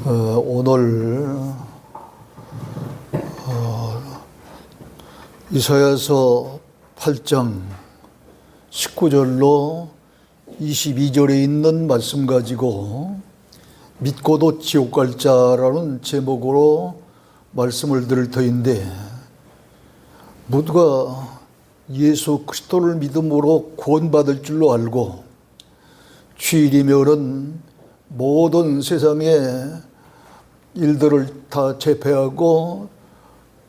오늘 이사야서 8장 19절로 22절에 있는 말씀 가지고 믿고도 지옥 갈 자라는 제목으로 말씀을 드릴 터인데, 모두가 예수 그리스도를 믿음으로 구원받을 줄로 알고 주일이면은 모든 세상의 일들을 다 제패하고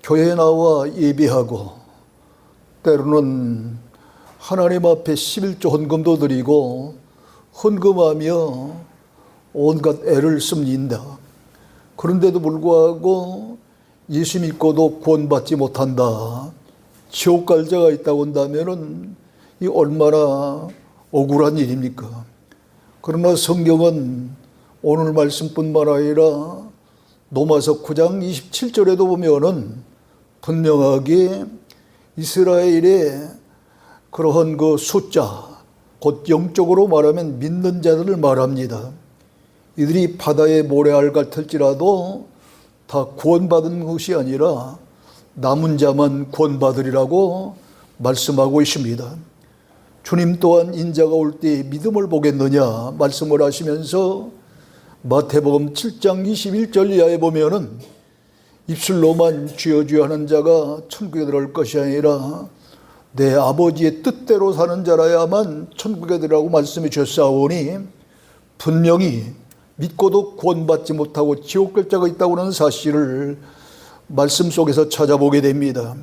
교회에 나와 예배하고, 때로는 하나님 앞에 11조 헌금도 드리고 헌금하며 온갖 애를 씁니다. 그런데도 불구하고 예수 믿고도 구원받지 못한다, 지옥 갈 자가 있다고 한다면은 이 얼마나 억울한 일입니까? 그러나 성경은 오늘 말씀뿐만 아니라 로마서 9장 27절에도 보면은 분명하게 이스라엘의 그러한 그 숫자, 곧 영적으로 말하면 믿는 자들을 말합니다. 이들이 바다의 모래알 같을지라도 다 구원받은 것이 아니라 남은 자만 구원받으리라고 말씀하고 있습니다. 주님 또한 인자가 올 때 믿음을 보겠느냐 말씀을 하시면서 마태복음 7장 21절 이하에 보면은 입술로만 주여 주여 하는 자가 천국에 들어갈 것이 아니라 내 아버지의 뜻대로 사는 자라야만 천국에 들어가고 말씀해 주셨사오니, 분명히 믿고도 구원받지 못하고 지옥 갈 자가 있다고 하는 사실을 말씀 속에서 찾아보게 됩니다.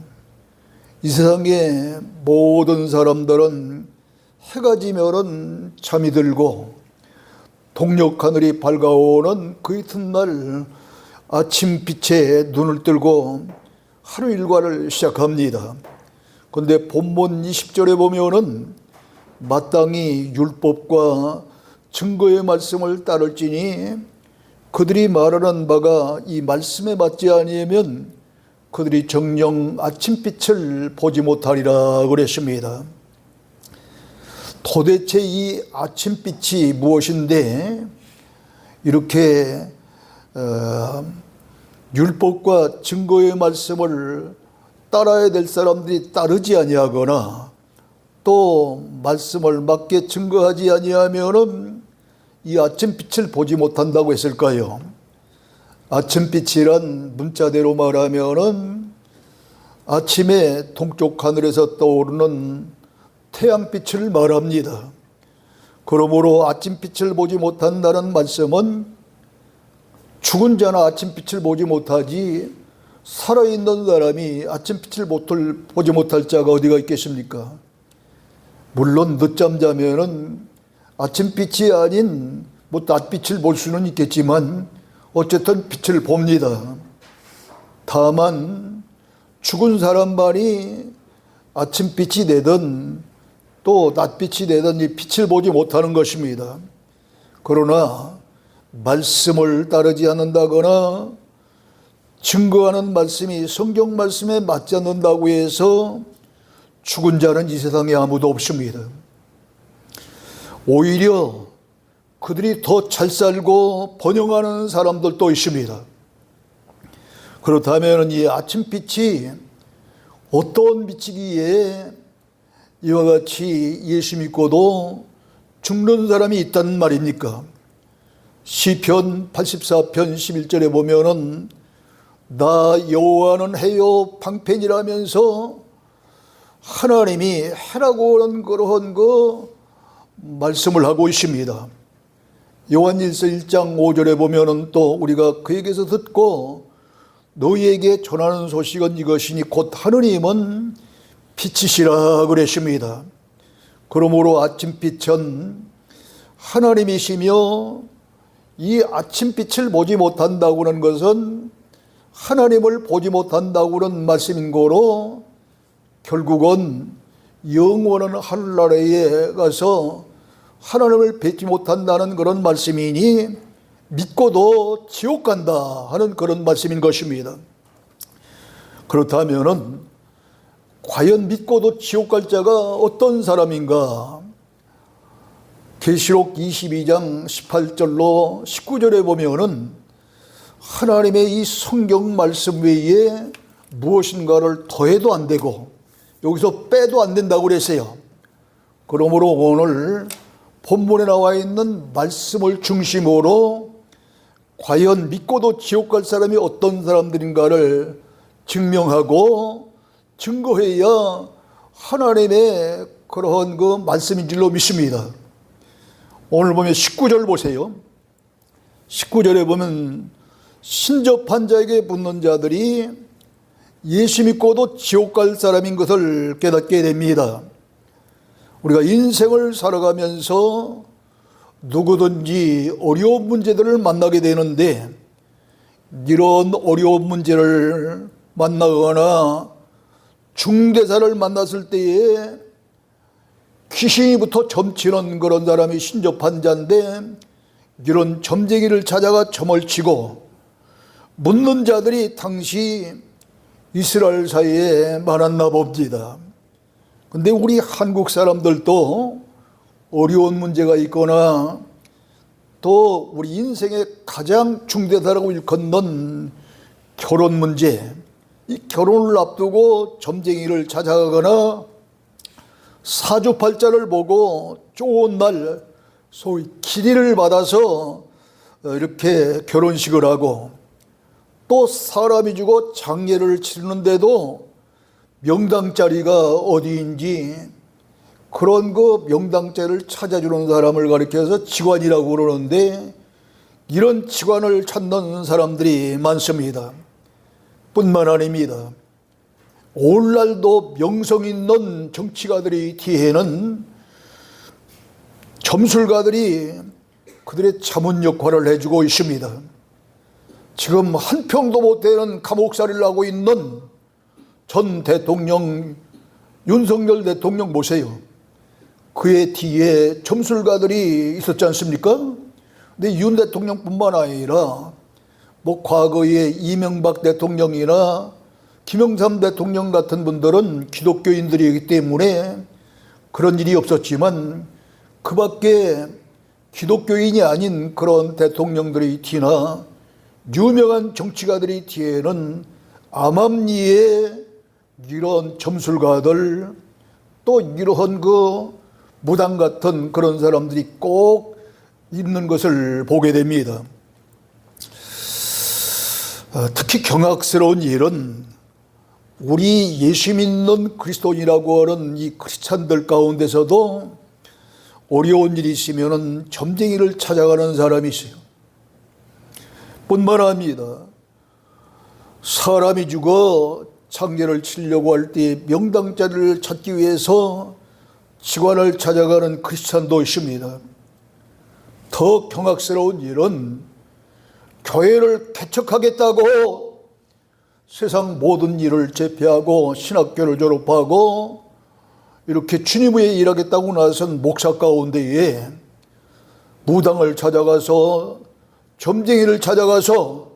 이 세상의 모든 사람들은 해가 지면은 잠이 들고 동력 하늘이 밝아오는 그 이튿날 아침 빛에 눈을 뜨고 하루 일과를 시작합니다. 그런데 본문 20절에 보면은 마땅히 율법과 증거의 말씀을 따를지니 그들이 말하는 바가 이 말씀에 맞지 아니하면 그들이 정녕 아침빛을 보지 못하리라 그랬습니다. 도대체 이 아침빛이 무엇인데 이렇게 율법과 증거의 말씀을 따라야 될 사람들이 따르지 아니하거나 또 말씀을 맞게 증거하지 아니하면은 이 아침빛을 보지 못한다고 했을까요? 아침빛이란 문자대로 말하면은 아침에 동쪽 하늘에서 떠오르는 태양빛을 말합니다. 그러므로 아침빛을 보지 못한다는 말씀은 죽은 자는 아침빛을 보지 못하지 살아있는 사람이 아침빛을 보지 못할 자가 어디가 있겠습니까? 물론 늦잠 자면은 아침빛이 아닌 낮빛을 볼 수는 있겠지만 어쨌든 빛을 봅니다. 다만 죽은 사람만이 아침빛이 되든 또 낮빛이 되든 이 빛을 보지 못하는 것입니다. 그러나 말씀을 따르지 않는다거나 증거하는 말씀이 성경 말씀에 맞지 않는다고 해서 죽은 자는 이 세상에 아무도 없습니다. 오히려 그들이 더 잘 살고 번영하는 사람들도 있습니다. 그렇다면 이 아침빛이 어떤 빛이기에 이와 같이 예수 믿고도 죽는 사람이 있단 말입니까? 시편 84편 11절에 보면은 나 여호와는 해요 방편이라면서 하나님이 해라고 하는 그러한 말씀을 하고 있습니다. 요한일서 1장 5절에 보면은 또 우리가 그에게서 듣고 너희에게 전하는 소식은 이것이니 곧 하느님은 빛이시라 그랬습니다. 그러므로 아침빛은 하나님이시며 이 아침빛을 보지 못한다고 하는 것은 하나님을 보지 못한다고 하는 말씀인 거로 결국은 영원한 하늘나라에 가서 하나님을 뵙지 못한다는 그런 말씀이니 믿고도 지옥 간다 하는 그런 말씀인 것입니다. 그렇다면은 과연 믿고도 지옥 갈 자가 어떤 사람인가? 계시록 22장 18절로 19절에 보면은 하나님의 이 성경 말씀 외에 무엇인가를 더해도 안 되고 여기서 빼도 안 된다고 그랬어요. 그러므로 오늘 본문에 나와 있는 말씀을 중심으로 과연 믿고도 지옥 갈 사람이 어떤 사람들인가를 증명하고 증거해야 하나님의 그러한 그 말씀인 줄로 믿습니다. 오늘 보면 19절 보세요. 19절에 보면 신접한 자에게 묻는 자들이 예수 믿고도 지옥 갈 사람인 것을 깨닫게 됩니다. 우리가 인생을 살아가면서 누구든지 어려운 문제들을 만나게 되는데 이런 어려운 문제를 만나거나 중대사를 만났을 때에 귀신이부터 점치는 그런 사람이 신접한 자인데 이런 점쟁이를 찾아가 점을 치고 묻는 자들이 당시 이스라엘 사이에 많았나 봅니다. 근데 우리 한국 사람들도 어려운 문제가 있거나 또 우리 인생의 가장 중대사라고 일컫는 결혼 문제, 이 결혼을 앞두고 점쟁이를 찾아가거나 사주팔자를 보고 좋은 날 소위 기리를 받아서 이렇게 결혼식을 하고 또 사람이 주고 장례를 치르는데도 명당 자리가 어디인지 그런 그 명당 자리를 찾아주는 사람을 가리켜서 직관이라고 그러는데 이런 직관을 찾는 사람들이 많습니다. 뿐만 아닙니다. 오늘날도 명성 있는 정치가들의 뒤에는 점술가들이 그들의 자문 역할을 해주고 있습니다. 지금 한 평도 못 되는 감옥살이를 하고 있는 전 대통령 윤석열 대통령 보세요. 그의 뒤에 점술가들이 있었지 않습니까? 근데 윤 대통령뿐만 아니라 뭐 과거에 이명박 대통령이나 김영삼 대통령 같은 분들은 기독교인들이기 때문에 그런 일이 없었지만 그 밖에 기독교인이 아닌 그런 대통령들의 뒤나 유명한 정치가들의 뒤에는 암암리에 이런 점술가들 또 이러한 그 무당 같은 그런 사람들이 꼭 있는 것을 보게 됩니다. 특히 경악스러운 일은 우리 예수 믿는 그리스도인이라고 하는 이 크리스찬들 가운데서도 어려운 일이 있으면 점쟁이를 찾아가는 사람이 있어요. 뿐만 아니라 사람이 죽어 장례를 치려고 할 때 명당 자리를 찾기 위해서 직관을 찾아가는 크리스찬도 있습니다. 더 경악스러운 일은 교회를 개척하겠다고 세상 모든 일을 제패하고 신학교를 졸업하고 이렇게 주님 위에 일하겠다고 나선 목사 가운데에 무당을 찾아가서 점쟁이를 찾아가서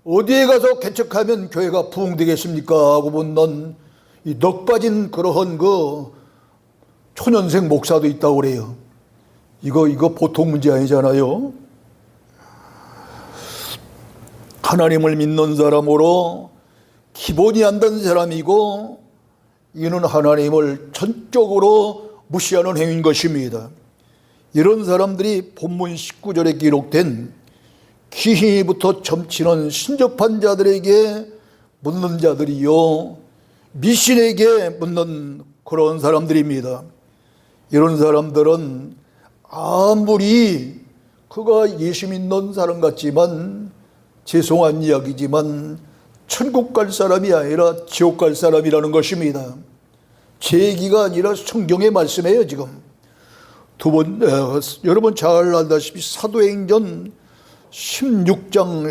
어디에 가서 개척하면 교회가 부흥되겠습니까? 하고 묻는 이 넋 빠진 그러한 그 초년생 목사도 있다고 그래요. 이거 보통 문제 아니잖아요. 하나님을 믿는 사람으로 기본이 안 된 사람이고 이는 하나님을 전적으로 무시하는 행위인 것입니다. 이런 사람들이 본문 19절에 기록된 귀신이부터 점치는 신접한 자들에게 묻는 자들이요 미신에게 묻는 그런 사람들입니다. 이런 사람들은 아무리 그가 예수 믿는 사람 같지만 죄송한 이야기지만 천국 갈 사람이 아니라 지옥 갈 사람이라는 것입니다. 제 얘기가 아니라 성경의 말씀이에요. 지금 여러분 잘 알다시피 사도행전 16장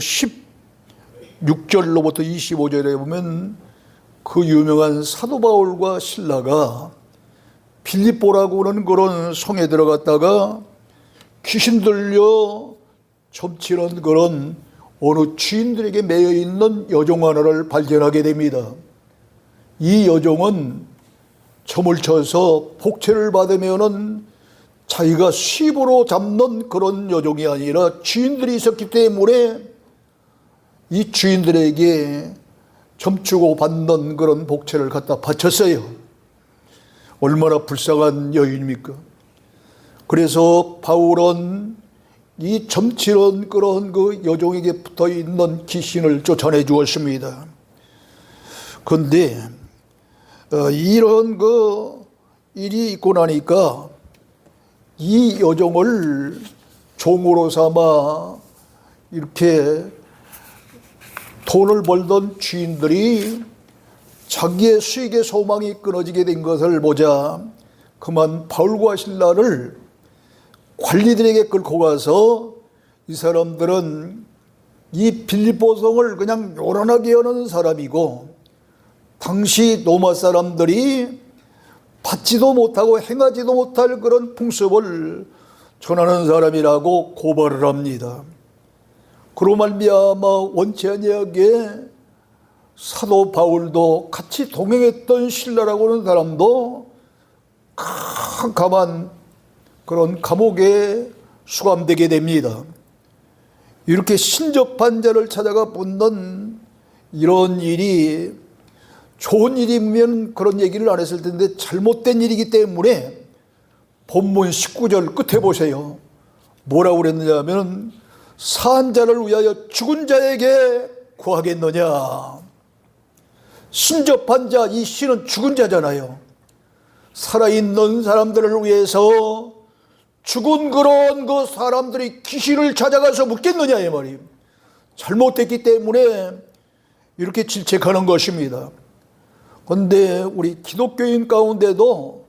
16절로부터 25절에 보면 그 유명한 사도 바울과 실라가 빌립보라고 하는 그런 성에 들어갔다가 귀신 들려 점치는 그런 어느 주인들에게 매여 있는 여종 하나를 발견하게 됩니다. 이 여종은 점을 쳐서 복채를 받으면은 자기가 수입으로 잡는 그런 여종이 아니라 주인들이 있었기 때문에 이 주인들에게 점주고 받는 그런 복채를 갖다 바쳤어요. 얼마나 불쌍한 여인입니까? 그래서 바울은 이 점치는 그런 그 여종에게 붙어 있는 귀신을 쫓아내 주었습니다. 그런데 이런 그 일이 있고 나니까 이 여종을 종으로 삼아 이렇게 돈을 벌던 주인들이 자기의 수익의 소망이 끊어지게 된 것을 보자 그만 바울과 실라를 관리들에게 끌고 가서 이 사람들은 이 빌립보성을 그냥 요란하게 여는 사람이고 당시 로마 사람들이 받지도 못하고 행하지도 못할 그런 풍습을 전하는 사람이라고 고발을 합니다. 그로 말미암아 원치 아니하게 사도 바울도 같이 동행했던 실라라고 하는 사람도 캄캄한 그런 감옥에 수감되게 됩니다. 이렇게 신접한 자를 찾아가 묻는 이런 일이 좋은 일이면 그런 얘기를 안 했을 텐데 잘못된 일이기 때문에 본문 19절 끝에 보세요. 뭐라고 그랬느냐면 산 자를 위하여 죽은 자에게 구하겠느냐. 신접한 자, 이 신은 죽은 자잖아요. 살아있는 사람들을 위해서 죽은 그런 그 사람들이 귀신을 찾아가서 묻겠느냐 이 말이에요. 잘못됐기 때문에 이렇게 질책하는 것입니다. 그런데 우리 기독교인 가운데도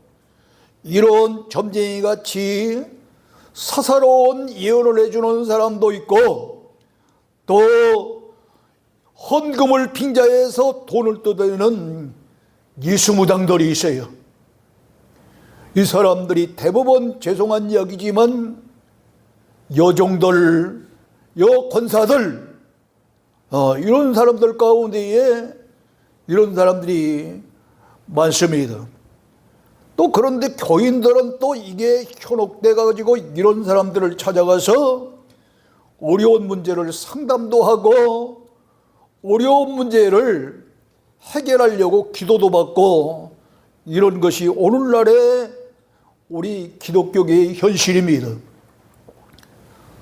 이런 점쟁이 같이 사사로운 예언을 해주는 사람도 있고 또 헌금을 빙자해서 돈을 뜯어내는 예수무당들이 있어요. 이 사람들이 대부분 죄송한 이야기지만 여종들, 여권사들 이런 사람들 가운데에 이런 사람들이 많습니다. 또 그런데 교인들은 또 이게 현혹돼 가지고 이런 사람들을 찾아가서 어려운 문제를 상담도 하고 어려운 문제를 해결하려고 기도도 받고 이런 것이 오늘날의 우리 기독교계의 현실입니다.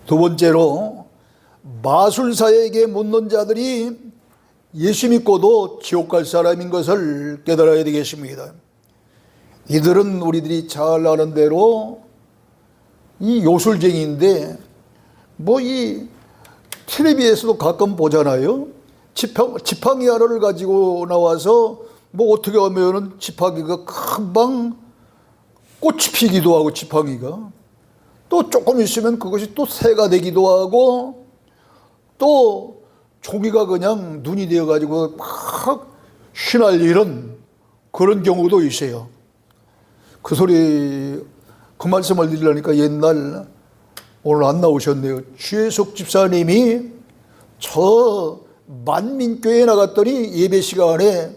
두 번째로 마술사에게 묻는 자들이 예수 믿고도 지옥 갈 사람인 것을 깨달아야 되겠습니다. 이들은 우리들이 잘 아는 대로 이 요술쟁이인데 뭐 이 텔레비에서도 가끔 보잖아요. 지팡이하나를 가지고 나와서 뭐 어떻게 하면은 지팡이가 금방 꽃이 피기도 하고 지팡이가 또 조금 있으면 그것이 또 새가 되기도 하고 또 종이가 그냥 눈이 되어 가지고 막 휘날리는 그런 경우도 있어요. 그 소리 그 말씀을 드리려니까 옛날 오늘 안 나오셨네요. 주혜숙 집사님이 저 만민교회에 나갔더니 예배 시간에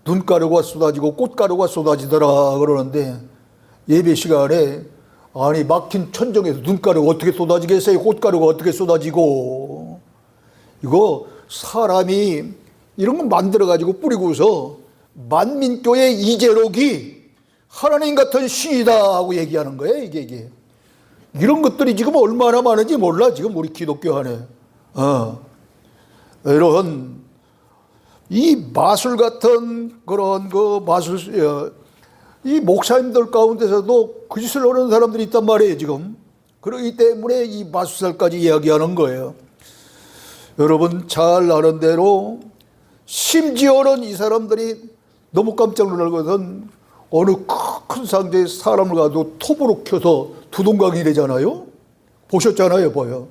눈가루가 쏟아지고 꽃가루가 쏟아지더라 그러는데 예배 시간에 아니 막힌 천정에서 눈가루가 어떻게 쏟아지겠어요? 꽃가루가 어떻게 쏟아지고 이거 사람이 이런 거 만들어 가지고 뿌리고서 만민교회 이재록이 하나님 같은 신이다 하고 얘기하는 거예요. 이게 이런 것들이 지금 얼마나 많은지 몰라 지금 우리 기독교 안에 이런 이 마술 같은 그런 그 마술 이 목사님들 가운데서도 그 짓을 하는 사람들이 있단 말이에요 지금. 그렇기 때문에 이 마술사까지 이야기하는 거예요. 여러분 잘 아는 대로 심지어는 이 사람들이 너무 깜짝 놀랄 것은 어느 큰 상자에 사람을 가도 톱으로 켜서 두동강이 되잖아요. 보셨잖아요 봐요.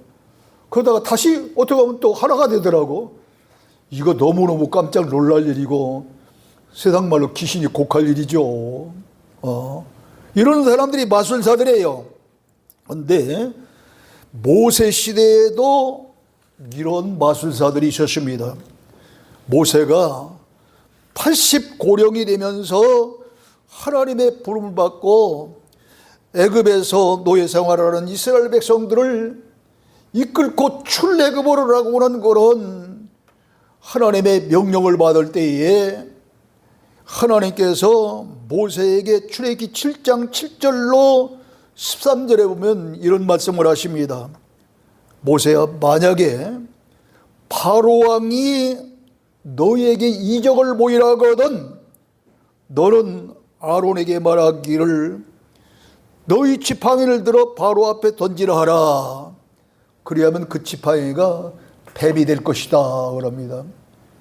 그러다가 다시 어떻게 하면 또 하나가 되더라고. 이거 너무너무 깜짝 놀랄 일이고 세상 말로 귀신이 곡할 일이죠. 이런 사람들이 마술사들이에요. 그런데 모세 시대에도 이런 마술사들이 있었습니다. 모세가 80고령이 되면서 하나님의 부름을 받고 애굽에서 노예 생활하는 이스라엘 백성들을 이끌고 출애굽으로 하고 하는 그런 하나님의 명령을 받을 때에 하나님께서 모세에게 출애굽기 7장 7절로 13절에 보면 이런 말씀을 하십니다. 모세야, 만약에 바로 왕이 너희에게 이적을 보이라 하거든 너는 아론에게 말하기를 너희 지팡이를 들어 바로 앞에 던지라 하라. 그리하면 그 지팡이가 뱀이 될 것이다 그럽니다.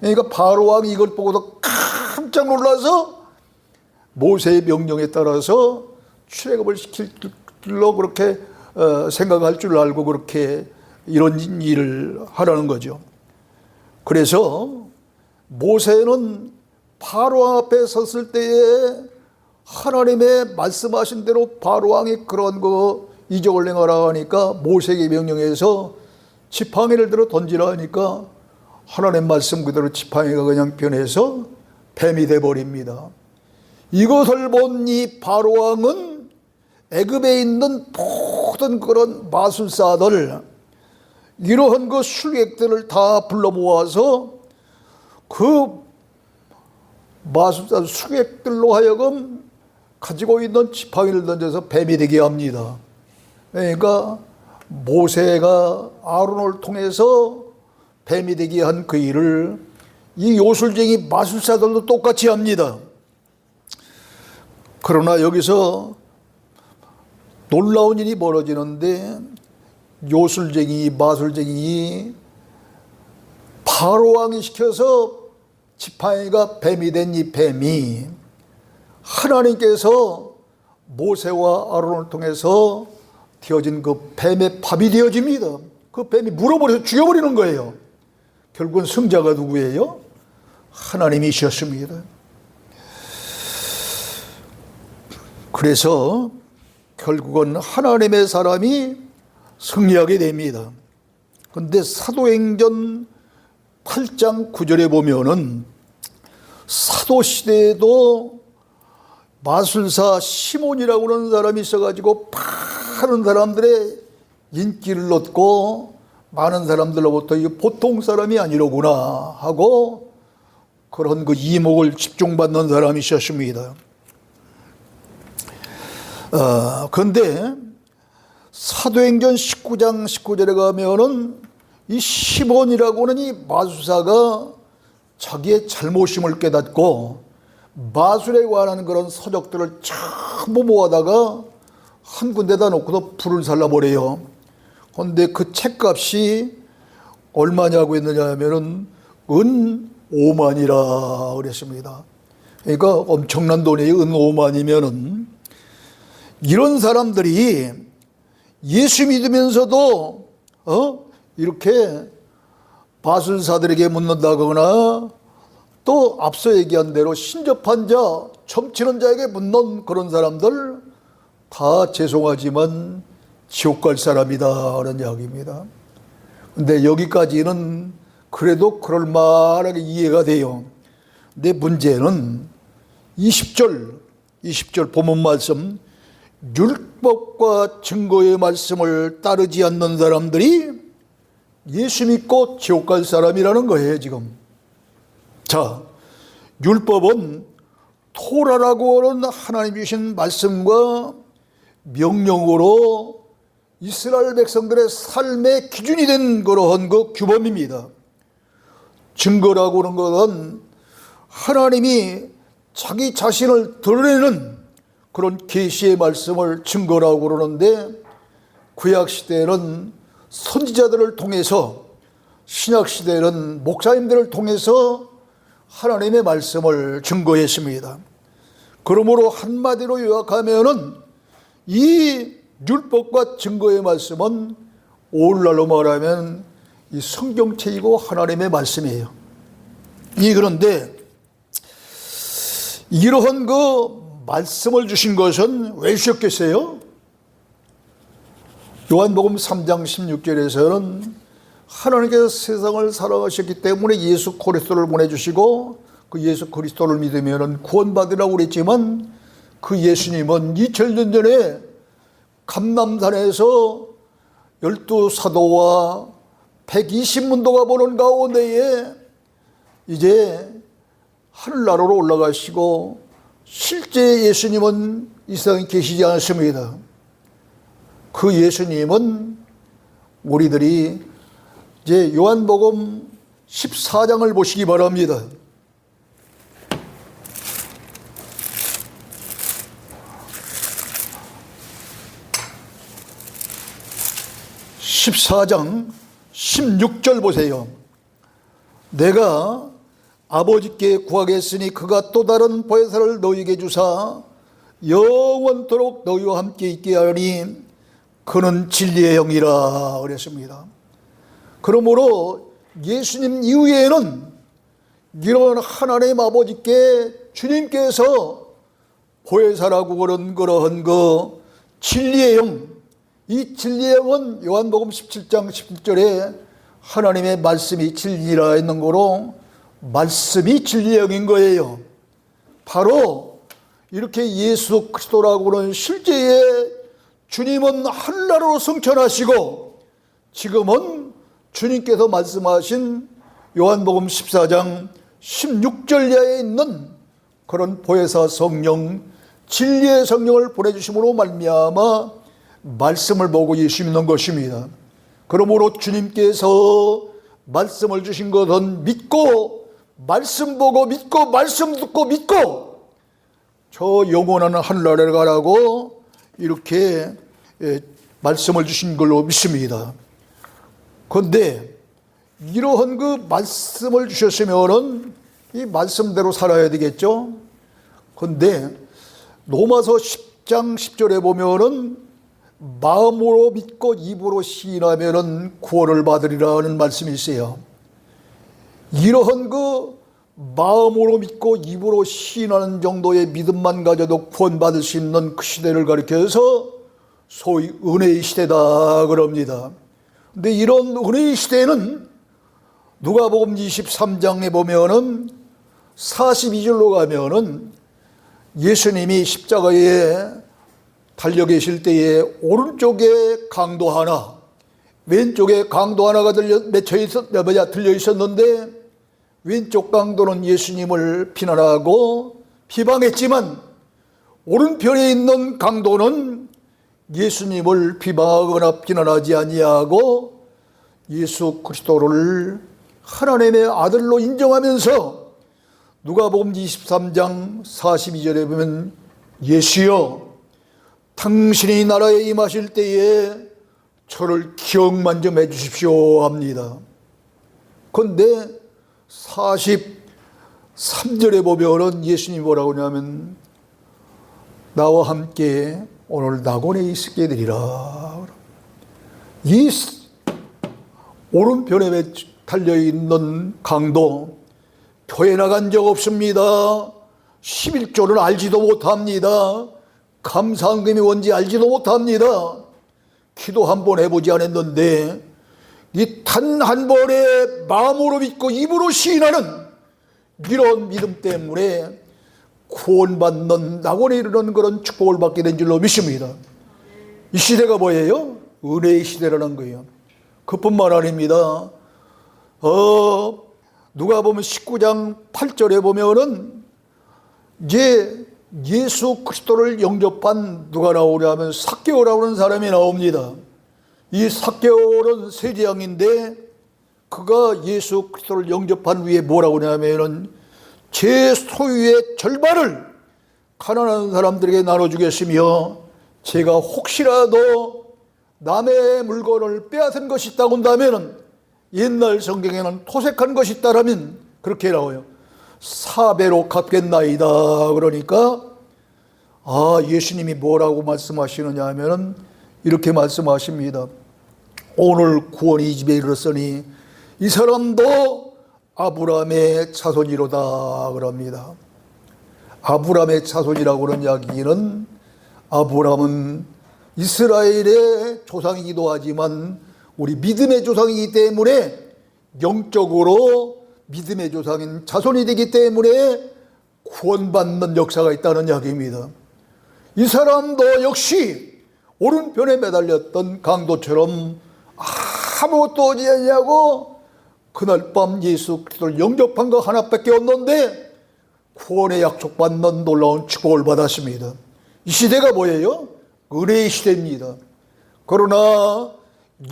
그러니까 바로 왕이 이걸 보고도 깜짝 놀라서 모세의 명령에 따라서 출애굽을 시킬로 그렇게 생각할 줄 알고 그렇게 이런 일을 하라는 거죠. 그래서 모세는 바로 왕 앞에 섰을 때에 하나님의 말씀하신 대로 바로 왕이 그런 거 이적을 행하라 하니까 모세에게 명령해서 지팡이를 들어 던지라 하니까 하나님 말씀 그대로 지팡이가 그냥 변해서 뱀이 돼버립니다. 이것을 본 이 바로 왕은 애굽에 있는 모든 그런 마술사들 이러한 그 술객들을 다 불러 모아서 그 마술사 술객들로 하여금 가지고 있는 지팡이를 던져서 뱀이 되게 합니다. 그러니까 모세가 아론을 통해서 뱀이 되게 한 그 일을 이 요술쟁이 마술사들도 똑같이 합니다. 그러나 여기서 놀라운 일이 벌어지는데 요술쟁이 마술쟁이 바로 왕이 시켜서 지팡이가 뱀이 된 이 뱀이 하나님께서 모세와 아론을 통해서 되어진 그 뱀의 밥이 되어집니다. 그 뱀이 물어버려서 죽여버리는 거예요. 결국은 승자가 누구예요? 하나님이셨습니다. 그래서 결국은 하나님의 사람이 승리하게 됩니다. 그런데 사도행전 8장 9절에 보면은 사도시대에도 마술사 시몬이라고 하는 사람이 있어가지고 많은 사람들의 인기를 얻고 많은 사람들로부터 이게 보통 사람이 아니로구나 하고 그런 그 이목을 집중받는 사람이 있었습니다. 그런데 사도행전 19장 19절에 가면은 이 시몬이라고 하는 이 마술사가 자기의 잘못임을 깨닫고 마술에 관한 그런 서적들을 전부 모아다가 한 군데다 놓고도 불을 살라버려요. 그런데 그 책값이 얼마냐고 했느냐 하면은 은 5만이라 그랬습니다. 그러니까 엄청난 돈이에요. 은 5만이면은. 이런 사람들이 예수 믿으면서도 이렇게 마술사들에게 묻는다거나 또 앞서 얘기한 대로 신접한 자, 점치는 자에게 묻는 그런 사람들 다 죄송하지만 지옥 갈 사람이다 라는 이야기입니다. 근데 여기까지는 그래도 그럴만하게 이해가 돼요. 근데 문제는 20절 본문 말씀 율법과 증거의 말씀을 따르지 않는 사람들이 예수 믿고 지옥 갈 사람이라는 거예요 지금. 자, 율법은 토라라고 하는 하나님이 주신 말씀과 명령으로 이스라엘 백성들의 삶의 기준이 된 그러한 그 규범입니다. 증거라고 하는 것은 하나님이 자기 자신을 드러내는 그런 계시의 말씀을 증거라고 그러는데 구약시대에는 선지자들을 통해서 신약시대에는 목사님들을 통해서 하나님의 말씀을 증거했습니다. 그러므로 한마디로 요약하면은 이 율법과 증거의 말씀은 오늘날로 말하면 이 성경책이고 하나님의 말씀이에요. 그런데 이러한 그 말씀을 주신 것은 왜 주셨겠어요? 요한복음 3장 16절에서는 하나님께서 세상을 사랑하셨기 때문에 예수 그리스도를 보내주시고 그 예수 그리스도를 믿으면 구원받으라고 그랬지만 그 예수님은 2000년 전에 감남산에서 12사도와 120문도가 보는 가운데에 이제 하늘나라로 올라가시고 실제 예수님은 이 세상에 계시지 않습니다. 그 예수님은 우리들이 이제 요한복음 14장을 보시기 바랍니다. 14장 16절 보세요. 내가 아버지께 구하겠으니 그가 또 다른 보혜사를 너희에게 주사 영원토록 너희와 함께 있게 하리니 그는 진리의 영이라 그랬습니다. 그러므로 예수님 이후에는 이런 하나님 아버지께 주님께서 보혜사라고 그러한 거 진리의 영, 이 진리의 영은 요한복음 17장 17절에 하나님의 말씀이 진리라 했는 거로 말씀이 진리의 영인 거예요. 바로 이렇게 예수 그리스도라고 하는 실제의 주님은 하늘나라로 승천하시고 지금은 주님께서 말씀하신 요한복음 14장 16절에 있는 그런 보혜사 성령, 진리의 성령을 보내주심으로 말미암아 말씀을 보고 예수 믿는 것입니다. 그러므로 주님께서 말씀을 주신 것은 믿고 말씀 보고 믿고 말씀 듣고 믿고 저 영원한 하늘나라에 가라고 이렇게 말씀을 주신 걸로 믿습니다. 그런데 이러한 그 말씀을 주셨으면은 이 말씀대로 살아야 되겠죠. 그런데 로마서 10장 10절에 보면은 마음으로 믿고 입으로 시인하면은 구원을 받으리라는 말씀이 있어요. 이러한 그 마음으로 믿고 입으로 시인하는 정도의 믿음만 가져도 구원받을 수 있는 그 시대를 가리켜서 소위 은혜의 시대다 그럽니다. 근데 이런 은혜의 시대는 누가복음 23장에 보면은 42절로 가면은 예수님이 십자가에 달려 계실 때에 오른쪽에 강도 하나, 왼쪽에 강도 하나가 들려 있었는데 왼쪽 강도는 예수님을 비난하고 비방했지만 오른편에 있는 강도는 예수님을 비방하거나 비난하지 아니하고 예수 그리스도를 하나님의 아들로 인정하면서 누가복음 23장 42절에 보면 예수여 당신이 나라에 임하실 때에 저를 기억만 좀 해 주십시오 합니다. 그런데 43절에 보면은 예수님이 뭐라고 하냐면 나와 함께 오늘 낙원에 있게 되리라. 이 오른편에 달려있는 강도 교회 나간 적 없습니다. 11조는 알지도 못합니다. 감사한금이 뭔지 알지도 못합니다. 기도 한 번 해보지 않았는데 이 단 한 번에 마음으로 믿고 입으로 시인하는 이런 믿음 때문에 구원받는 낙원에 이르는 그런 축복을 받게 된 줄로 믿습니다. 이 시대가 뭐예요? 은혜의 시대라는 거예요. 그뿐만 아닙니다. 누가 보면 19장 8절에 보면은 이제 예수 그리스도를 영접한 누가 나오냐면 삭개오라고 하는 사람이 나옵니다. 이 삭개오는 세리양인데 그가 예수 그리스도를 영접한 후에 뭐라고 하냐면은 제 소유의 절반을 가난한 사람들에게 나눠주겠으며 제가 혹시라도 남의 물건을 빼앗은 것이 있다고 한다면 옛날 성경에는 토색한 것이 있다라면 그렇게 나와요. 4배로 갚겠나이다. 그러니까 예수님이 뭐라고 말씀하시느냐 하면은 이렇게 말씀하십니다. 오늘 구원이 이 집에 이르렀으니 이 사람도 아브라함의 자손이로다 그럽니다. 아브라함의 자손이라고 하는 이야기는 아브라함은 이스라엘의 조상이기도 하지만 우리 믿음의 조상이기 때문에 영적으로 믿음의 조상인 자손이 되기 때문에 구원받는 역사가 있다는 이야기입니다. 이 사람도 역시 오른편에 매달렸던 강도처럼 아무것도 하지 않냐고 그날 밤 예수 그리스도를 영접한 거 하나밖에 없는데 구원의 약속받는 놀라운 축복을 받았습니다. 이 시대가 뭐예요? 은혜의 시대입니다. 그러나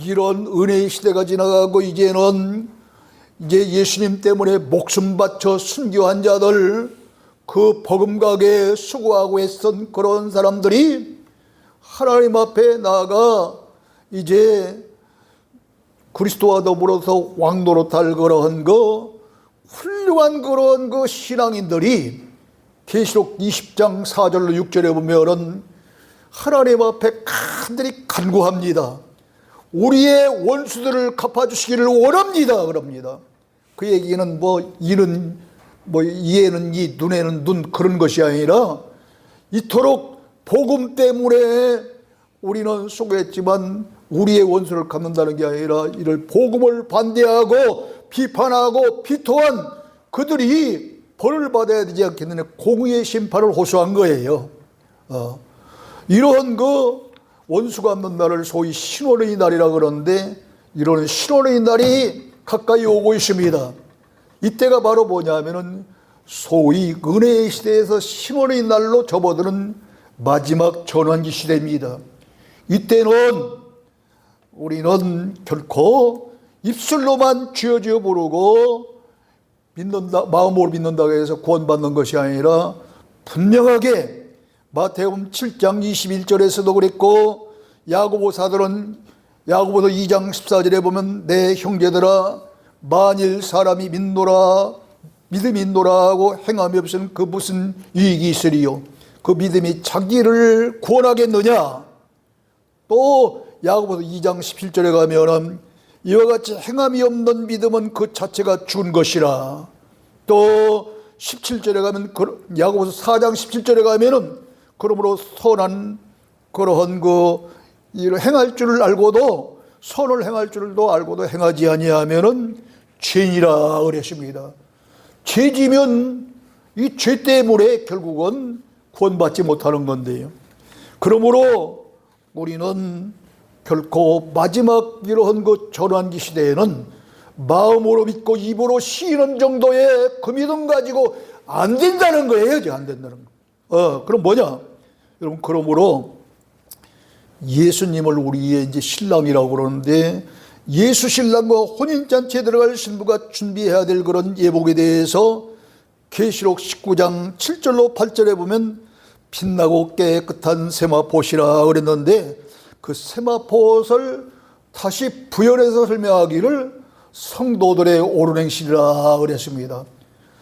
이런 은혜의 시대가 지나가고 이제는 예수님 때문에 목숨 바쳐 순교한 자들, 그 버금가게 수고하고 애쓴 그런 사람들이 하나님 앞에 나아가 이제 그리스도와 더불어서 왕노릇할 그러한 훌륭한 그런 신앙인들이 계시록 20장 4절로 6절에 보면은 하나님 앞에 간절히 간구합니다. 우리의 원수들을 갚아주시기를 원합니다. 그럽니다. 그 얘기는 이는 이에는 이, 눈에는 눈 그런 것이 아니라 이토록 복음 때문에 우리는 수고했지만 우리의 원수를 갚는다는 게 아니라 이를 복음을 반대하고 비판하고 비토한 그들이 벌을 받아야 되지 않겠느냐, 공의의 심판을 호소한 거예요. 이런 원수 갚는 날을 소위 신원의 날이라 그러는데 이런 신원의 날이 가까이 오고 있습니다. 이때가 바로 뭐냐면은 소위 은혜의 시대에서 신원의 날로 접어드는 마지막 전환기 시대입니다. 이때는 우리는 결코 입술로만 주여 주여 부르고 믿는다, 마음으로 믿는다고 해서 구원받는 것이 아니라 분명하게 마태복음 7장 21절에서도 그랬고 야고보서 2장 14절에 보면 내 형제들아 만일 사람이 믿음이 있노라 하고 행함이 없으면 그 무슨 유익이 있으리요. 그 믿음이 자기를 구원하겠느냐. 또 야고보서 2장 17절에 가면은 이와 같이 행함이 없는 믿음은 그 자체가 죽은 것이라. 또 17절에 가면 야고보서 4장 17절에 가면은 그러므로 선한 그러한 행할 줄을 알고도 선을 행할 줄도 알고도 행하지 아니하면은 죄니라 그랬습니다. 죄지면 이 죄 때문에 결국은 구원받지 못하는 건데요. 그러므로 우리는 결코 마지막 이러한 전환기 시대에는 마음으로 믿고 입으로 시인하는 정도의 그 믿음 가지고 안 된다는 거예요. 안 된다는 거. 그럼 뭐냐? 여러분, 그러므로 예수님을 우리의 이제 신랑이라고 그러는데 예수 신랑과 혼인잔치에 들어갈 신부가 준비해야 될 그런 예복에 대해서 계시록 19장 7절로 8절에 보면 빛나고 깨끗한 세마포시라 그랬는데 그 세마포옷을 다시 부연해서 설명하기를 성도들의 옳은 행실이라 그랬습니다.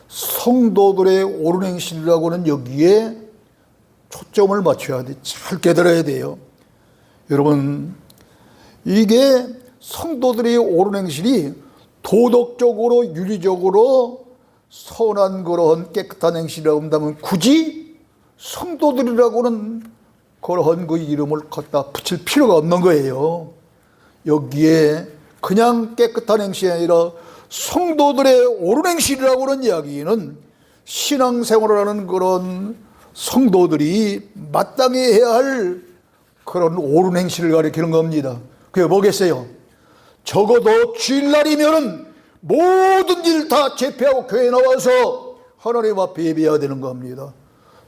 성도들의 옳은 행실이라고는 여기에 초점을 맞춰야 돼. 잘 깨달아야 돼요. 여러분, 이게 성도들의 옳은 행실이 도덕적으로 윤리적으로 선한 그런 깨끗한 행실이라고 한다면 굳이 성도들이라고는 그런 이름을 갖다 붙일 필요가 없는 거예요. 여기에 그냥 깨끗한 행실이 아니라 성도들의 옳은 행실이라고 하는 이야기는 신앙생활을 하는 그런 성도들이 마땅히 해야 할 그런 옳은 행실을 가리키는 겁니다. 그게 뭐겠어요? 적어도 주일날이면은 모든 일 다 제패하고 교회에 나와서 하나님 앞에 예배해야 되는 겁니다.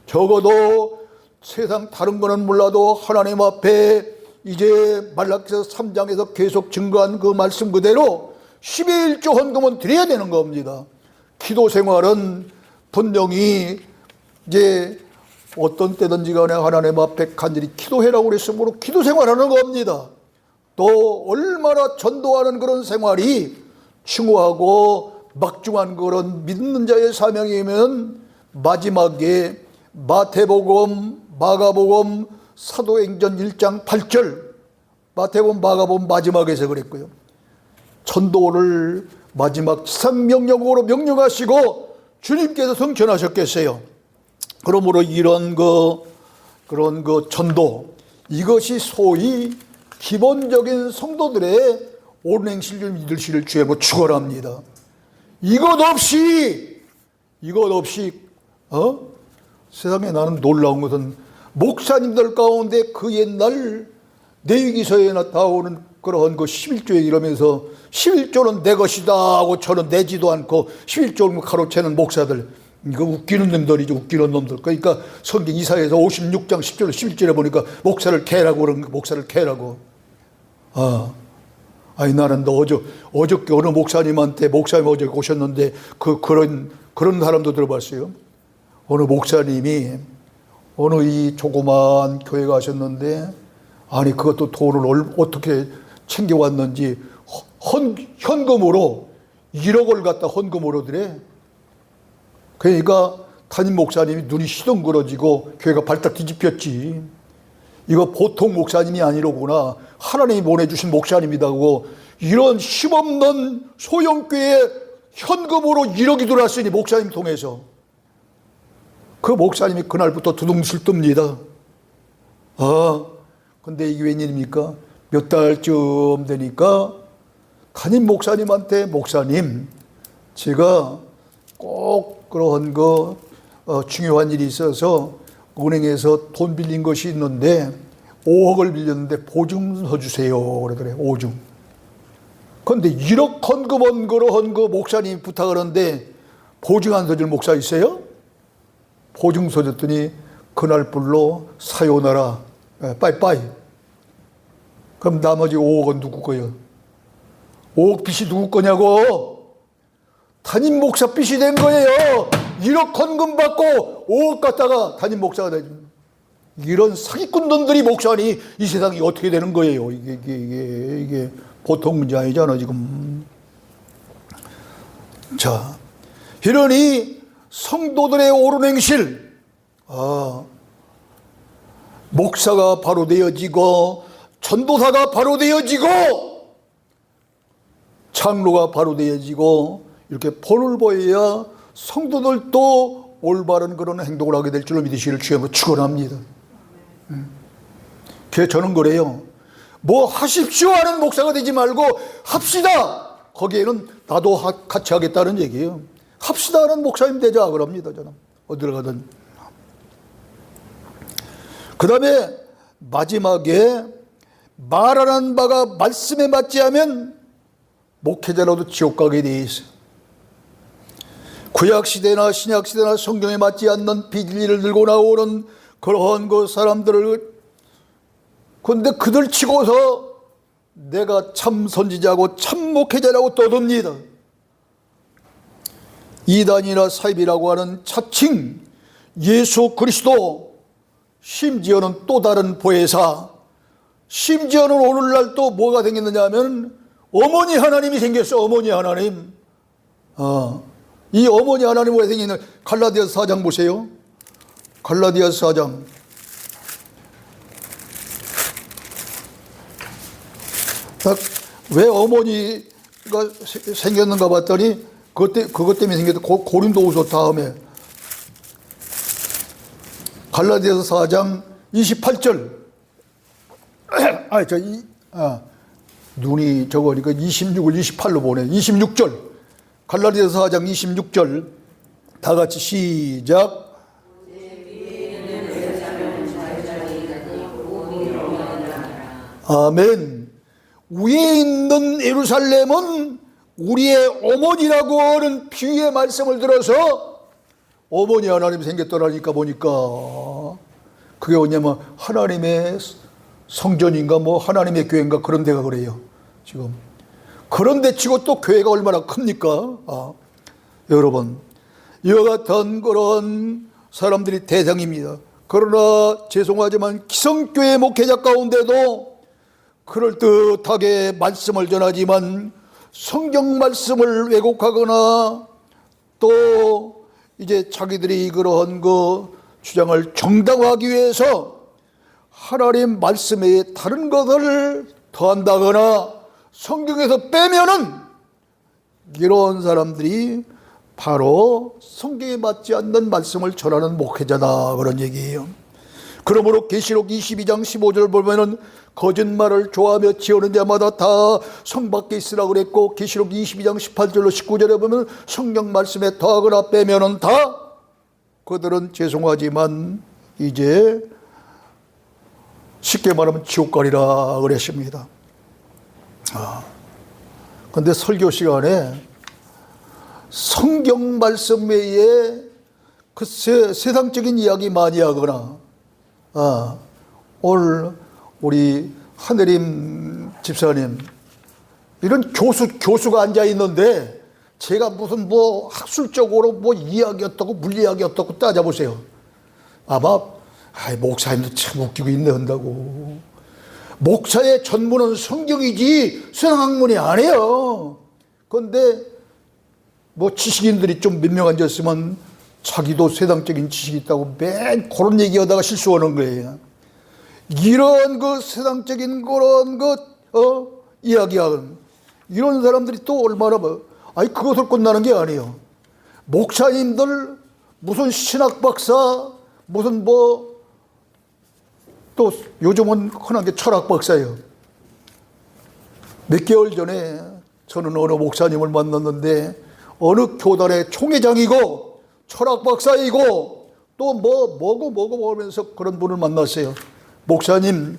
적어도 세상 다른 거는 몰라도 하나님 앞에 이제 말라기서 3장에서 계속 증거한 그 말씀 그대로 12일 조 헌금은 드려야 되는 겁니다. 기도 생활은 분명히 이제 어떤 때든지 간에 하나님 앞에 간절히 기도해라고 그랬으므로 기도 생활하는 겁니다. 또 얼마나 전도하는 그런 생활이 충고하고 막중한 그런 믿는 자의 사명이면 마지막에 마태복음, 마가복음, 사도행전 1장 8절, 마태복음, 마가복음 마지막에서 그랬고요. 전도를 마지막 지상명령으로 명령하시고 주님께서 성천하셨겠어요. 그러므로 이런 그런 전도, 이것이 소위 기본적인 성도들의 옳은 행실을 믿으시를 주에 축원합니다. 이것 없이 세상에 나는 놀라운 것은 목사님들 가운데 그 옛날 내위기서에 나타오는 그런 그 11조 얘기를 하면서 11조는 내 것이다 하고 저는 내지도 않고 11조를 가로채는 목사들, 이거 웃기는 놈들이죠. 웃기는 놈들. 그러니까 성경 이사야서 56장 10절 11절에 보니까 목사를 개라고 그러는 거, 목사를 개라고. 아니 나는 너 어저께 어느 목사님한테, 목사님 어저께 오셨는데 그런 사람도 들어봤어요. 어느 목사님이 어느 이 조그만 교회 가셨는데, 아니 그것도 돈을 어떻게 챙겨왔는지 현금으로 1억을 갖다 헌금으로 드래. 그러니까 담임 목사님이 눈이 시덩그러지고 교회가 발딱 뒤집혔지. 이거 보통 목사님이 아니로구나, 하나님이 보내주신 목사님이다고. 이런 힘없는 소형교회에 현금으로 1억이 들어왔으니 목사님 통해서 그 목사님이 그날부터 두둥실 뜹니다. 근데 이게 웬일입니까? 몇 달쯤 되니까 담임 목사님한테, 목사님 제가 꼭 그런 중요한 일이 있어서 은행에서 돈 빌린 것이 있는데 5억을 빌렸는데 보증 서주세요 그러더래. 보증. 그런데 1억 헌금 헌 거 목사님이 부탁을 하는데 보증 안 서줄 목사 있어요? 보증 서줬더니 그날 불로 사요나라, 빠이빠이. 그럼 나머지 5억은 누구 거예요? 5억 빚이 누구 거냐고? 담임 목사 빚이 된 거예요. 1억 헌금 받고 5억 갖다가 담임 목사가 되죠. 이런 사기꾼들이 목사니 이 세상이 어떻게 되는 거예요? 이게 보통 문제 아니잖아 지금. 자, 이러니 성도들의 옳은 행실, 목사가 바로 되어지고 전도사가 바로 되어지고 장로가 바로 되어지고 이렇게 본을 보여야 성도들도 올바른 그런 행동을 하게 될 줄로 믿으시기를 주님으로 축원합니다. 그래서 저는 그래요. 뭐 하십시오 하는 목사가 되지 말고 합시다. 거기에는 나도 같이 하겠다는 얘기예요. 합시다 하는 목사님 되자 그럽니다. 저는 어디를 가든. 그 다음에 마지막에 말하는 바가 말씀에 맞지 않으면 목회자라도 지옥 가게 돼 있어요. 구약시대나 신약시대나 성경에 맞지 않는 비진리를 들고 나오는 그런 그 사람들을, 그런데 그들 치고서 내가 참 선지자고 참 목회자라고 떠듭니다. 이단이나 사입이라고 하는 차칭 예수 그리스도, 심지어는 또 다른 보혜사, 심지어는 오늘날 또 뭐가 생겼느냐 하면 어머니 하나님이 생겼어. 어머니 하나님. 이 어머니 하나님 왜 생기는, 갈라디아서 4장 보세요. 갈라디아서 4장. 왜 어머니가 생겼는가 봤더니 그것 때문에 생겼다. 고린도후서 다음에 갈라디아서 4장 28절. 눈이 적으니까 26을 28로 보네. 26절. 갈라디아서 4장 26절. 다 같이 시작. 아멘. 위에 있는 예루살렘은 우리의 어머니라고 하는 비유의 말씀을 들어서 어머니 하나님 생겼더라니까 보니까 그게 뭐냐면 하나님의 성전인가 뭐 하나님의 교회인가 그런 데가 그래요 지금. 그런데 치고 또 교회가 얼마나 큽니까? 여러분, 이와 같은 그런 사람들이 대상입니다. 그러나 죄송하지만 기성교회 목회자 가운데도 그럴듯하게 말씀을 전하지만 성경 말씀을 왜곡하거나 또 이제 자기들이 그러한 그 주장을 정당화하기 위해서 하나님 말씀에 다른 것을 더한다거나 성경에서 빼면은 이런 사람들이 바로 성경에 맞지 않는 말씀을 전하는 목회자다 그런 얘기예요. 그러므로 계시록 22장 15절 보면은 거짓말을 좋아하며 지어오는 자마다 다 성 밖에 있으라 그랬고, 계시록 22장 18절로 19절에 보면 성경 말씀에 더하거나 빼면은 다 그들은 죄송하지만 이제 쉽게 말하면 지옥 가리라 그랬습니다. 근데 설교 시간에 성경 말씀 외에 그 세상적인 이야기 많이 하거나, 오늘 우리 하늘임 집사님, 이런 교수가 앉아 있는데 제가 무슨 뭐 학술적으로 뭐 이야기 어떻고 물리학이 어떻고 따져보세요. 아마, 목사님도 참 웃기고 있네 한다고. 목사의 전문은 성경이지 세상학문이 아니에요. 그런데 뭐 지식인들이 좀 몇 명 앉았으면 자기도 세상적인 지식이 있다고 맨 그런 얘기하다가 실수하는 거예요. 이런 그 세상적인 그런 이야기하는 이런 사람들이 또 얼마나 그것을 끝나는 게 아니에요. 목사님들 무슨 신학 박사 무슨 또 요즘은 흔한 게 철학 박사예요. 몇 개월 전에 저는 어느 목사님을 만났는데 어느 교단의 총회장이고 철학 박사이고 또 뭐고 하면서 그런 분을 만났어요. 목사님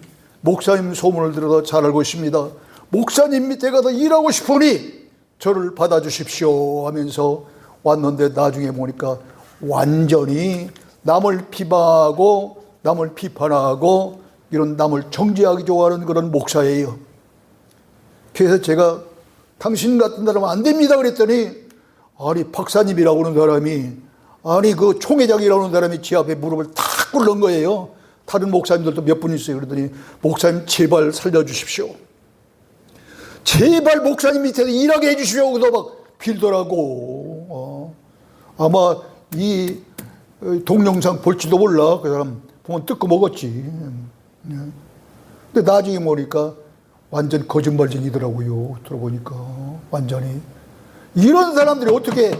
소문을 들어서 잘 알고 있습니다. 목사님 밑에 가서 일하고 싶으니 저를 받아주십시오 하면서 왔는데 나중에 보니까 완전히 남을 비방하고 남을 비판하고 이런 남을 정죄하기 좋아하는 그런 목사예요. 그래서 제가 당신 같은 사람은 안 됩니다 그랬더니, 아니 박사님이라고 하는 사람이, 아니 그 총회장이라고 하는 사람이 제 앞에 무릎을 탁 꿇는 거예요. 다른 목사님들도 몇 분 있어요. 그러더니 목사님 제발 살려주십시오. 제발 목사님 밑에서 일하게 해주십시오. 그래서 막 빌더라고. 아마 이 동영상 볼지도 몰라. 그 사람 보면 뜯고 먹었지. 근데 나중에 보니까 완전 거짓말쟁이더라고요. 들어보니까 완전히. 이런 사람들이 어떻게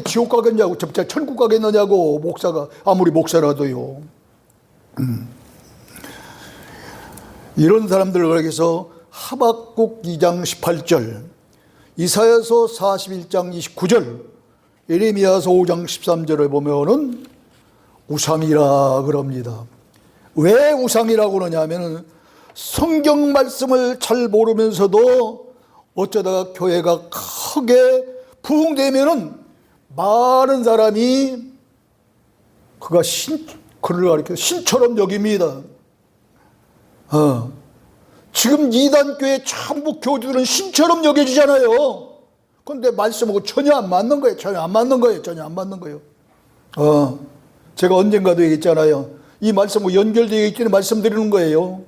지옥 가겠냐고, 진짜 천국 가겠느냐고, 목사가 아무리 목사라도요. 이런 사람들을 위해서 하박국 2장 18절, 이사야서 41장 29절, 예레미야서 5장 13절을 보면은 우상이라 그럽니다. 왜 우상이라고 그러냐면은 성경 말씀을 잘 모르면서도 어쩌다가 교회가 크게 부흥되면은 많은 사람이 그가 그를 가리켜 신처럼 여깁니다. 지금 이단교회 전부 교주들은 신처럼 여겨지잖아요. 그런데 말씀하고 전혀 안 맞는 거예요. 전혀 안 맞는 거예요. 제가 언젠가도 얘기했잖아요. 이 말씀하고 연결되어 있기 때문에 말씀드리는 거예요.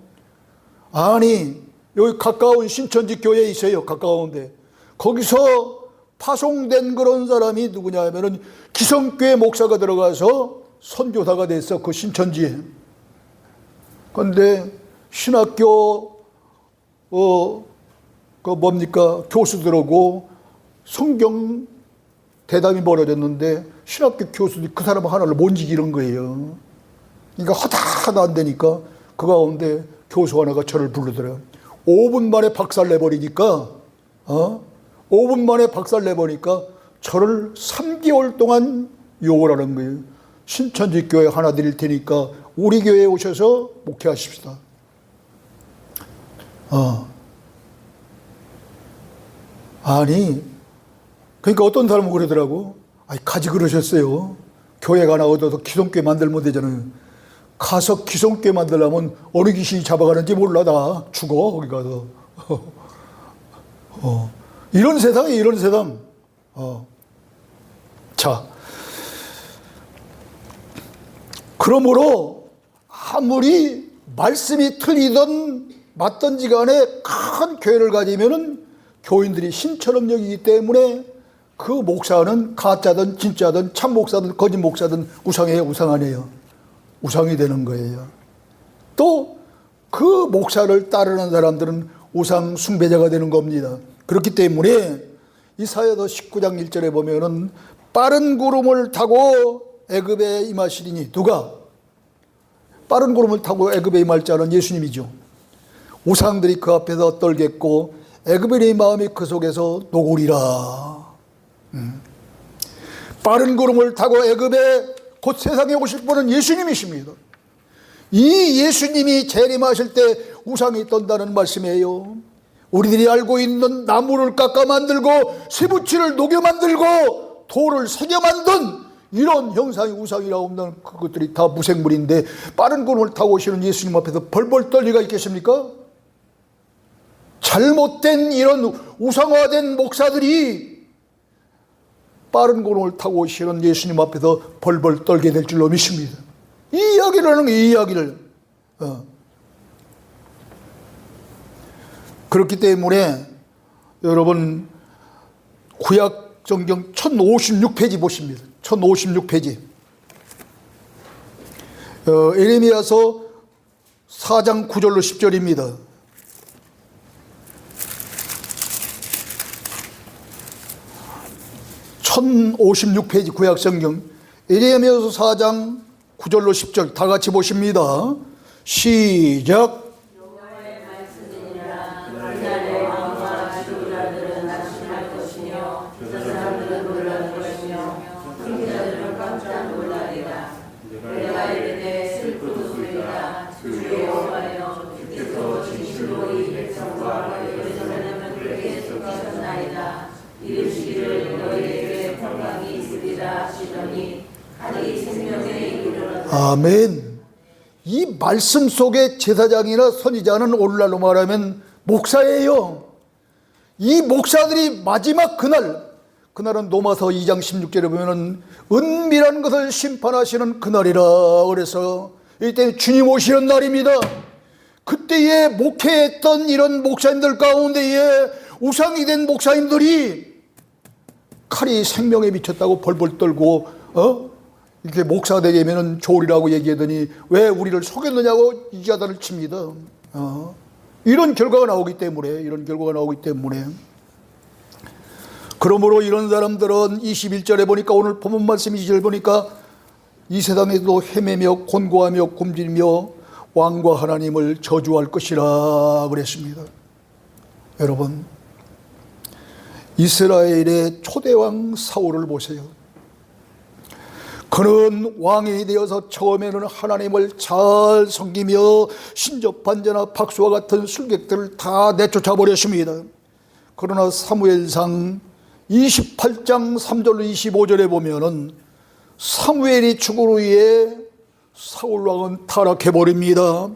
아니 여기 가까운 신천지 교회에 있어요. 가까운데 거기서 파송된 그런 사람이 누구냐 하면은 기성교회 목사가 들어가서 선교사가 됐어. 그 신천지에. 그런데 신학교 교수들하고 성경 대담이 벌어졌는데 신학교 교수들이 그 사람 하나를 못 이기는 거예요. 그러니까 하다 안 되니까 그 가운데 교수 하나가 저를 부르더래요. 5분 만에 박살 내버리니까 5분 만에 박살 내버리니까 저를 3개월 동안 욕을 하는 거예요. 신천지 교회 하나 드릴 테니까 우리 교회에 오셔서 목회하십시다. 아니 그러니까 어떤 사람은 그러더라고. 가지 그러셨어요. 교회가 하나 얻어서 기성교회 만들면 되잖아요. 가서 기성교회 만들려면 어느 귀신이 잡아가는지 몰라. 다 죽어 거기 가서. 이런 세상이에요. 이런 세상. 자, 그러므로 아무리 말씀이 틀리든 맞든지 간에 큰 교회를 가지면은 교인들이 신처럼 여기기 때문에 그 목사는 가짜든 진짜든 참 목사든 거짓 목사든 우상이에요. 우상 아니에요. 우상이 되는 거예요. 또 그 목사를 따르는 사람들은 우상 숭배자가 되는 겁니다. 그렇기 때문에 이사야서 19장 1절에 보면은 빠른 구름을 타고 애굽에 임하시리니, 누가? 빠른 구름을 타고 애굽에 임할 자는 예수님이죠. 우상들이 그 앞에서 떨겠고 애굽인의 마음이 그 속에서 녹으리라. 빠른 구름을 타고 애굽에 곧 세상에 오실 분은 예수님이십니다. 이 예수님이 재림하실 때 우상이 떤다는 말씀이에요. 우리들이 알고 있는 나무를 깎아 만들고 쇠붙이를 녹여 만들고 돌을 새겨 만든 이런 형상이 우상이라고 없는 그것들이 다 무생물인데 빠른 걸음을 타고 오시는 예수님 앞에서 벌벌 떨 리가 있겠습니까? 잘못된 이런 우상화된 목사들이 빠른 걸음을 타고 오시는 예수님 앞에서 벌벌 떨게 될 줄로 믿습니다. 이 이야기를 하는 거예요, 이 이야기를. 그렇기 때문에 여러분 구약 성경 1056페이지 보십니다. 1056페이지. 에레미야서 4장 9절로 10절입니다. (1056페이지) 구약 성경 에레미야서 4장 9절로 10절 다 같이 보십니다. 시작. 아멘. 이 말씀 속에 제사장이나 선지자는 오늘날로 말하면 목사예요. 이 목사들이 마지막 그날은 로마서 2장 16절에 보면은 은밀한 것을 심판하시는 그날이라 그래서 이때 주님 오시는 날입니다. 그때에 목회했던 이런 목사님들 가운데에 우상이 된 목사님들이 칼이 생명에 미쳤다고 벌벌 떨고 이렇게 목사 되려면 조리라고 얘기하더니 왜 우리를 속였느냐고 이 자들을 칩니다. 이런 결과가 나오기 때문에 그러므로 이런 사람들은 21절에 보니까 오늘 본문 말씀 2절 보니까 이 세상에도 헤매며 곤고하며 굶주리며 왕과 하나님을 저주할 것이라 그랬습니다. 여러분 이스라엘의 초대왕 사울을 보세요. 그는 왕이 되어서 처음에는 하나님을 잘 섬기며 신접한자나 박수와 같은 술객들을 다 내쫓아 버렸습니다. 그러나 사무엘상 28장 3절로 25절에 보면은 사무엘이 죽음으로 인해 사울왕은 타락해버립니다.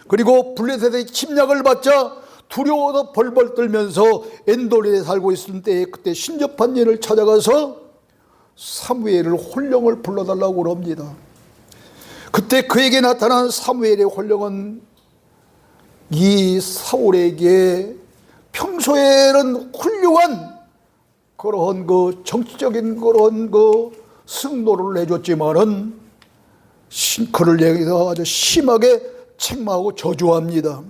그리고 블레셋의 침략을 받자 두려워서 벌벌 떨면서 엔돌에 살고 있을 때에 그때 신접한 예를 찾아가서 사무엘을 혼령을 불러달라고 그럽니다. 그때 그에게 나타난 사무엘의 혼령은 이 사울에게 평소에는 훌륭한 그런 정치적인 그런 승로를 내줬지만은 그를 향해서 아주 심하게 책망하고 저주합니다.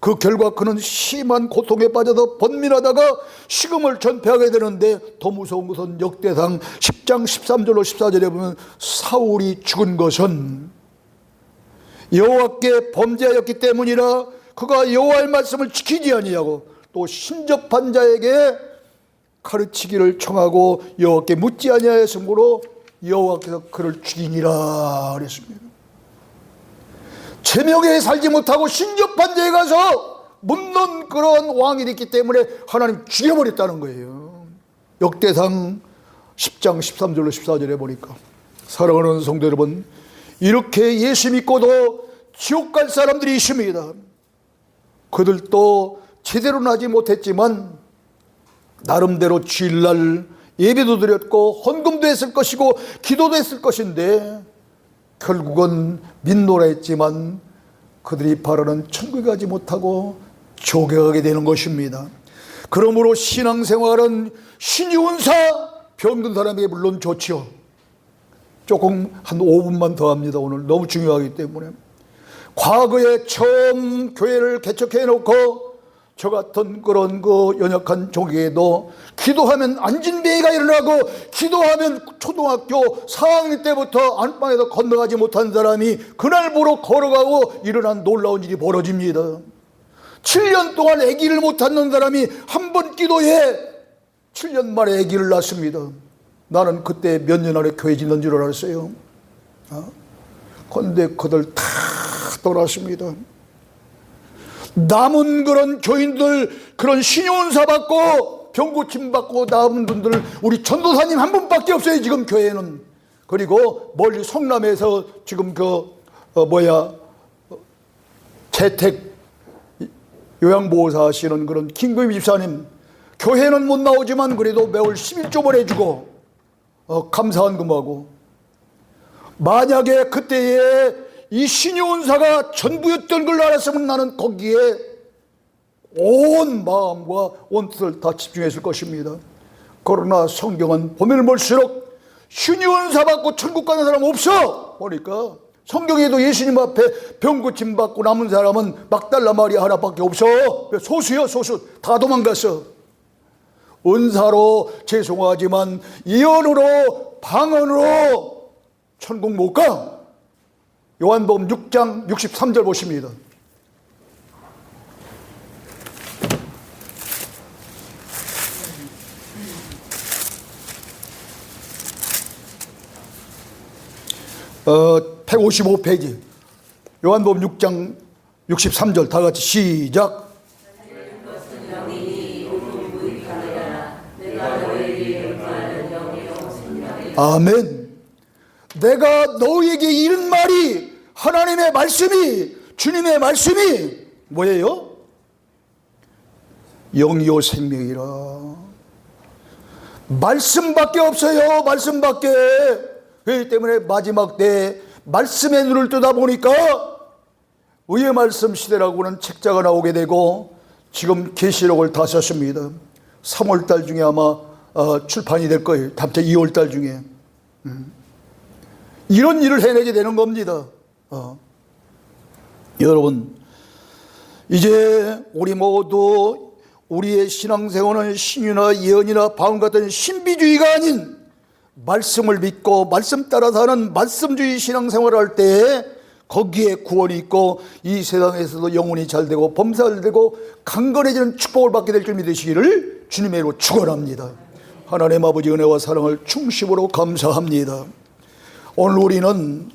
그 결과 그는 심한 고통에 빠져서 번민하다가 식음을 전폐하게 되는데 더 무서운 것은 역대상 10장 13절로 14절에 보면 사울이 죽은 것은 여호와께 범죄하였기 때문이라 그가 여호와의 말씀을 지키지 아니하고 또 신접한 자에게 가르치기를 청하고 여호와께 묻지 아니하였으므로 여호와께서 그를 죽이니라 그랬습니다. 제명에 살지 못하고 신접한 자에 가서 묻는 그런 왕이 됐기 때문에 하나님 죽여버렸다는 거예요. 역대상 10장 13절로 14절에 보니까 사랑하는 성도 여러분, 이렇게 예수 믿고도 지옥 갈 사람들이 있습니다. 그들도 제대로는 하지 못했지만 나름대로 주일날 예배도 드렸고 헌금도 했을 것이고 기도도 했을 것인데 결국은 민노라 했지만 그들이 바라는 천국에 가지 못하고 지옥에 가게 되는 것입니다. 그러므로 신앙생활은 신이 운사 병든 사람에게 물론 좋지요. 조금 한 5분만 더 합니다. 오늘 너무 중요하기 때문에. 과거에 처음 교회를 개척해 놓고 저 같은 그런 연약한 종에게도 기도하면 안진뱅이가 일어나고 기도하면 초등학교 4학년 때부터 안방에서 건너가지 못한 사람이 그날부로 걸어가고 일어난 놀라운 일이 벌어집니다. 7년 동안 아기를 못 낳는 사람이 한 번 기도해 7년 만에 아기를 낳습니다. 나는 그때 몇 년 안에 교회 짓는 줄 알았어요. 그런데 그들 다 떠났습니다. 남은 그런 교인들, 그런 신용사 받고 병 고침 받고 남은 분들 우리 전도사님 한 분밖에 없어요 지금 교회는. 그리고 멀리 성남에서 지금 재택 요양보호사 하시는 그런 김금희 집사님, 교회는 못 나오지만 그래도 매월 11조 보내주고 감사한 금하고, 만약에 그때에 이 신유은사가 전부였던 걸 알았으면 나는 거기에 온 마음과 온 뜻을 다 집중했을 것입니다. 그러나 성경은 보면 볼수록 신유은사 받고 천국 가는 사람 없어. 보니까 성경에도 예수님 앞에 병 고침 받고 남은 사람은 막달라 마리아 하나밖에 없어. 소수요, 소수. 다 도망갔어. 은사로 죄송하지만 예언으로 방언으로 천국 못 가. 요한복음 6장 63절 보십니다. 어, 155페이지 요한복음 6장 63절 다 같이 시작. 아멘. 내가 너희에게 이른 말이, 하나님의 말씀이, 주님의 말씀이 뭐예요? 영이요 생명이라. 말씀밖에 없어요. 말씀밖에. 그렇기 때문에 마지막 때 말씀의 눈을 뜨다 보니까 의의 말씀 시대라고는 책자가 나오게 되고, 지금 계시록을 다 썼습니다. 3월달 중에 아마 출판이 될 거예요. 다음 달 2월달 중에. 이런 일을 해내게 되는 겁니다. 여러분, 이제 우리 모두 우리의 신앙생활은 신유나 예언이나 방언 같은 신비주의가 아닌 말씀을 믿고 말씀 따라 사는 말씀주의 신앙생활을 할 때 거기에 구원이 있고 이 세상에서도 영혼이 잘 되고 범사가 되고 강건해지는 축복을 받게 될 줄 믿으시기를 주님의 이름으로 축원합니다. 하나님 아버지 은혜와 사랑을 중심으로 감사합니다. 오늘 우리는